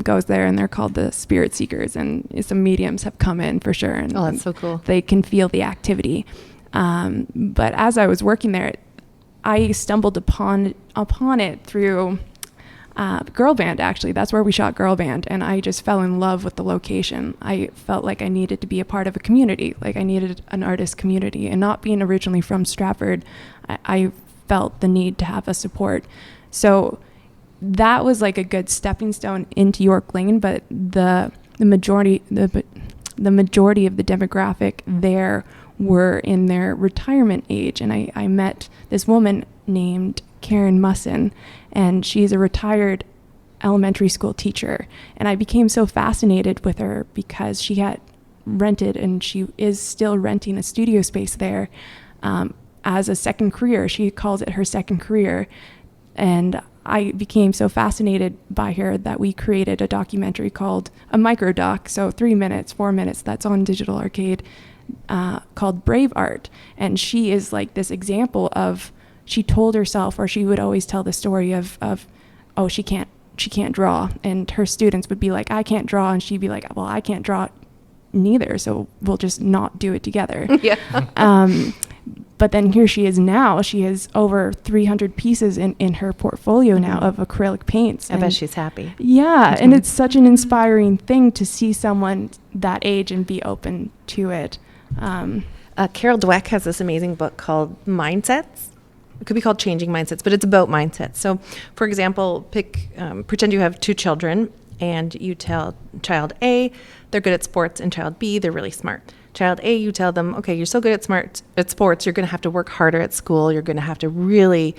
goes there, and they're called the Spirit Seekers, and some mediums have come in for sure. And that's so cool. They can feel the activity. But as I was working there, I stumbled upon it through Girl Band. Actually, that's where we shot Girl Band, and I just fell in love with the location. I felt like I needed to be a part of a community, like I needed an artist community, and not being originally from Stratford, I felt the need to have a support. So that was like a good stepping stone into York Lane. But the majority of the demographic there were in their retirement age, and I met this woman named Karen Musson, and she's a retired elementary school teacher. And I became so fascinated with her because she had rented, and she is still renting, a studio space there as a second career. She calls it her second career. And I became so fascinated by her that we created a documentary called a microdoc, so 3 minutes, 4 minutes, that's on Digital Arcade, called Brave Art. And she is like this example of she told herself, or she would always tell the story of oh, she can't draw, and her students would be like, I can't draw, and she'd be like, well, I can't draw neither, so we'll just not do it together. But then here she is now. She has over 300 pieces in her portfolio now of acrylic paints. I bet she's happy. Yeah, and it's such an inspiring thing to see someone that age and be open to it. Carol Dweck has this amazing book called Mindsets. It could be called Changing Mindsets, but it's about mindsets. So, for example, pretend you have two children, and you tell child A they're good at sports, and child B they're really smart. Child A, you tell them, okay, you're so good at sports, you're going to have to work harder at school. You're going to have to really,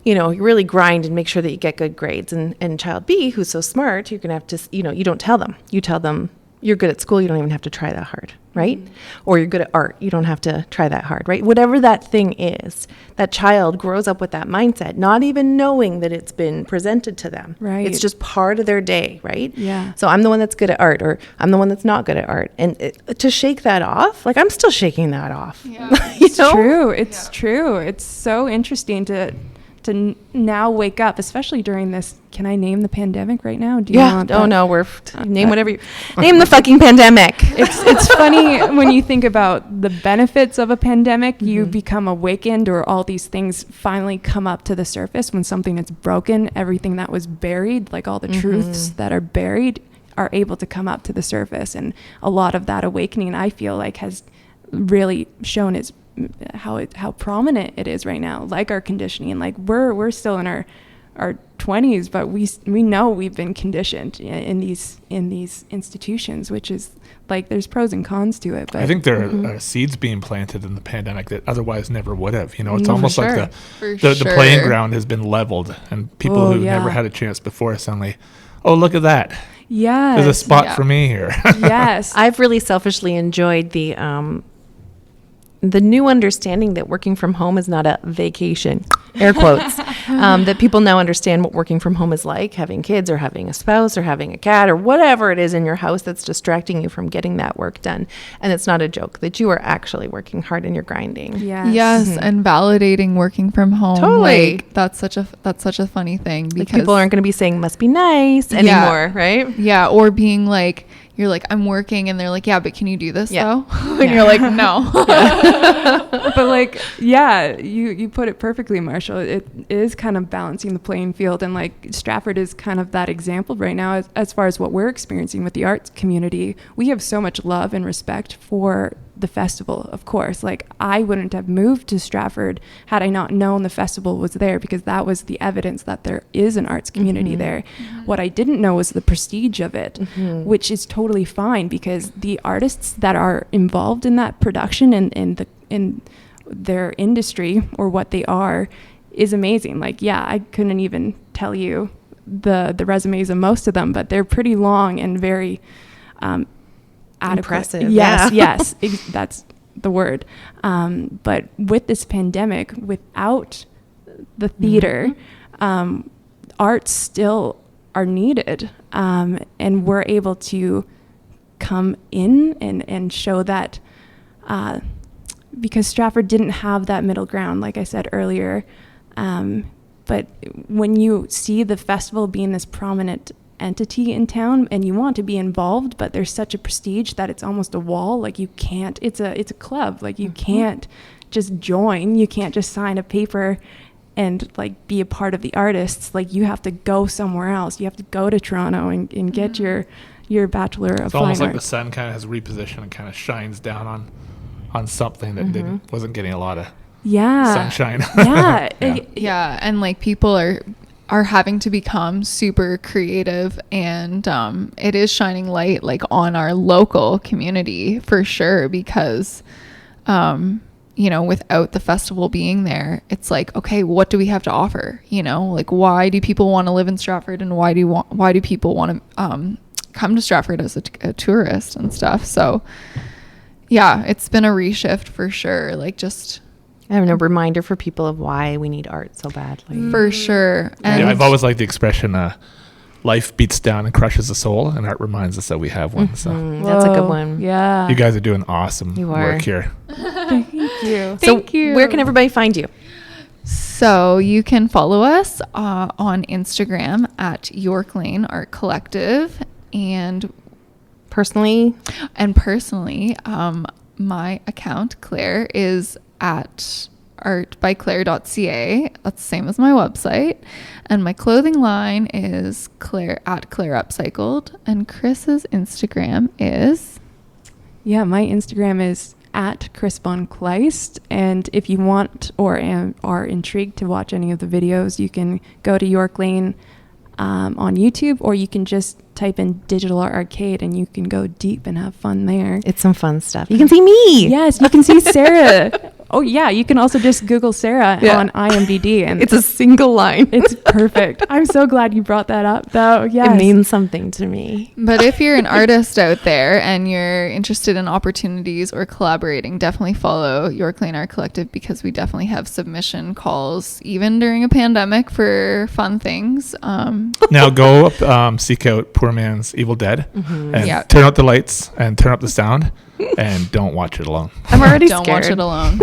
really grind and make sure that you get good grades. And child B, who's so smart, you're going to have to, you don't tell them. You tell them you're good at school. You don't even have to try that hard, right? Or you're good at art. You don't have to try that hard, right? Whatever that thing is, that child grows up with that mindset, not even knowing that it's been presented to them. Right. It's just part of their day, right? Yeah. So I'm the one that's good at art, or I'm the one that's not good at art. And to shake that off, like I'm still shaking that off. Yeah. It's true. It's true. It's so interesting to now wake up, especially during this. Can I name the pandemic right now? Do you want that? Oh no, name whatever you name the fucking pandemic. It's funny when you think about the benefits of a pandemic, you become awakened, or all these things finally come up to the surface when something is broken. Everything that was buried, like all the truths that are buried, are able to come up to the surface. And a lot of that awakening, I feel like, has really shown its how prominent it is right now, like our conditioning. Like we're still in our 20s, but we know we've been conditioned in these institutions, which is like, there's pros and cons to it. But I think there are seeds being planted in the pandemic that otherwise never would have. It's almost like the playing ground has been leveled, and people who never had a chance before suddenly, oh, look at that. Yeah, there's a spot for me here. Yes. I've really selfishly enjoyed the new understanding that working from home is not a vacation, air quotes, that people now understand what working from home is like, having kids or having a spouse or having a cat or whatever it is in your house that's distracting you from getting that work done. And it's not a joke, that you are actually working hard and you're grinding. Yes, and validating working from home. Totally. Like, that's such a funny thing, because like, people aren't going to be saying must be nice anymore, right? Yeah, or being like, you're like, I'm working, and they're like, yeah, but can you do this though? And Yeah. you're like, no. But like, yeah, you put it perfectly, Marshall. It is kind of balancing the playing field, and like Stratford is kind of that example right now as far as what we're experiencing with the arts community. We have so much love and respect for the festival, of course. Like, I wouldn't have moved to Stratford had I not known the festival was there, because that was the evidence that there is an arts community there. What I didn't know was the prestige of it, which is totally fine, because the artists that are involved in that production and in their industry, or what they are, is amazing. Like, yeah, I couldn't even tell you the resumes of most of them, but they're pretty long and very adequate. Impressive. Yes, that's the word. But with this pandemic, without the theater, arts still are needed, and we're able to come in and show that, because Stratford didn't have that middle ground, like I said earlier. But when you see the festival being this prominent entity in town, and you want to be involved, but there's such a prestige that it's almost a wall. Like, you can't, it's a club. Like, you can't just join. You can't just sign a paper and like be a part of the artists. Like, you have to go somewhere else. You have to go to Toronto and get your Bachelor of Fine Arts. It's almost like the sun kind of has repositioned and kind of shines down on something that wasn't getting a lot of sunshine. Yeah, and like, people are having to become super creative, and it is shining light like on our local community for sure, because without the festival being there, it's like, okay, what do we have to offer? Like, why do people want to live in Stratford, and why do people want to come to Stratford as a tourist and stuff? So yeah, it's been a reshift for sure. Like, just having a reminder for people of why we need art so badly. For sure. And I've always liked the expression, life beats down and crushes the soul, and art reminds us that we have one. So that's a good one. Yeah. you guys are doing awesome work here. Thank you. Where can everybody find you? So you can follow us on Instagram at York Lane Art Collective, and Personally, my account, Claire, is at artbyclaire.ca. That's the same as my website. And my clothing line is Claire at Claire Upcycled. And Kris's Instagram is... Yeah, my Instagram is at Kris Von Kleist. And if you want or are intrigued to watch any of the videos, you can go to York Lane on YouTube, or you can just type in Digital Art Arcade and you can go deep and have fun there. it's some fun stuff. You can see me. Yes, you can see Sara. Oh yeah, you can also just Google Sara on IMDb, and It's a single line. it's perfect. I'm so glad you brought that up, though. Yes. It means something to me. But if you're an artist out there and you're interested in opportunities or collaborating, definitely follow York Lane Art Collective, because we definitely have submission calls, even during a pandemic, for fun things. Now go up, seek out Poor Man's Evil Dead, and Yeah. turn out the lights and turn up the sound, and don't watch it alone. I'm already Don't scared. watch it alone.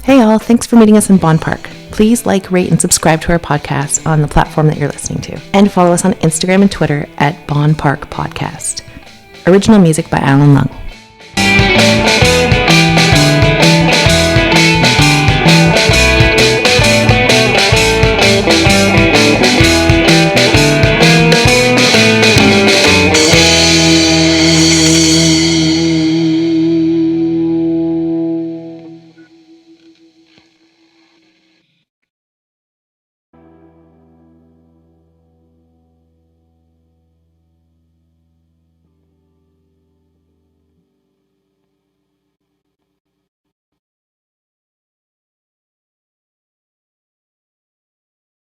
Hey all, thanks for meeting us in Bonn Park. Please like, rate, and subscribe to our podcast on the platform that you're listening to. And follow us on Instagram and Twitter at Bonn Park Podcast. Original music by Alan Lung.